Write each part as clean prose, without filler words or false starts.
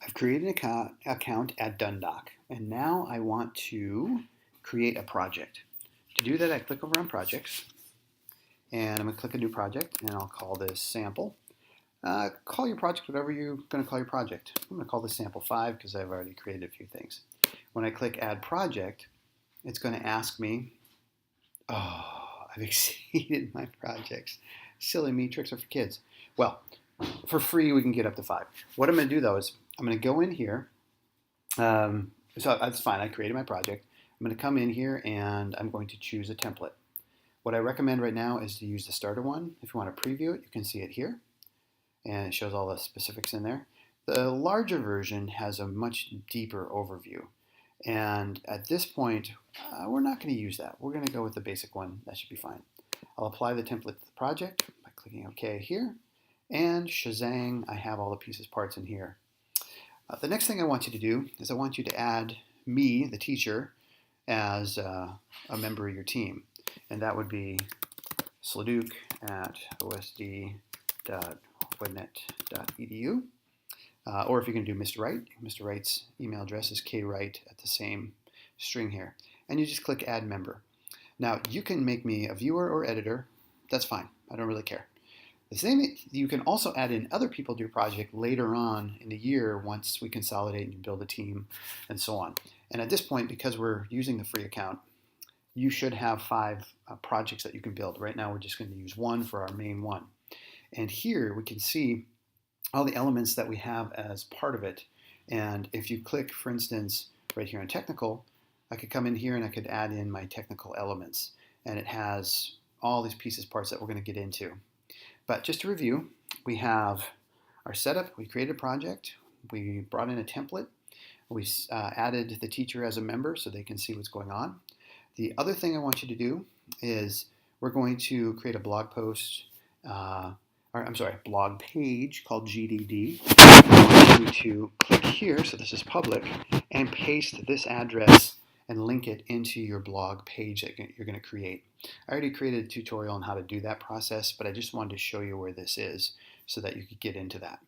I've created an account at Dundoc, and now I want to create a project. To do that, I click over on projects, and I'm going to click a new project, and I'll call this sample. Call your project whatever you're going to call your project. I'm going to call this sample 5 because I've already created a few things. When I click add project, it's going to ask me, oh, I've exceeded my projects. Silly me, tricks are for kids. Well, for free, we can get up to 5. What I'm going to do though is I'm going to go in here. So that's fine. I created my project. I'm going to come in here and I'm going to choose a template. What I recommend right now is to use the starter one. If you want to preview it, you can see it here. And it shows all the specifics in there. The larger version has a much deeper overview. And at this point, we're not going to use that. We're going to go with the basic one. That should be fine. I'll apply the template to the project by clicking OK here. And shazang, I have all the pieces, parts in here. The next thing I want you to do is I want you to add me, the teacher, as a member of your team. And that would be Sladouk at osd.winet.edu. Or if you can do Mr. Wright, Mr. Wright's email address is kwright at the same string here. And you just click Add Member. Now, you can make me a viewer or editor. That's fine. I don't really care. The same, you can also add in other people to your project later on in the year once we consolidate and build a team and so on. And at this point, because we're using the free account, you should have 5 projects that you can build. Right now, we're just going to use one for our main one. And here we can see all the elements that we have as part of it. And if you click, for instance, right here on technical, I could come in here and I could add in my technical elements. And it has all these pieces, parts that we're going to get into. But just to review, we have our setup. We created a project. We brought in a template. We added the teacher as a member so they can see what's going on. The other thing I want you to do is we're going to create a blog post, blog page called GDD. I want you to click here, so this is public, and paste this address and link it into your blog page that you're going to create. I already created a tutorial on how to do that process, but I just wanted to show you where this is so that you could get into that.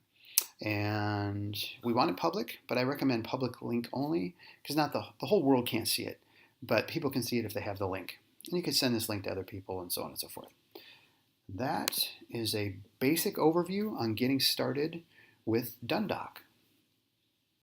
And we want it public, but I recommend public link only because not the whole world can't see it, but people can see it if they have the link. And you can send this link to other people and so on and so forth. That is a basic overview on getting started with Dundoc.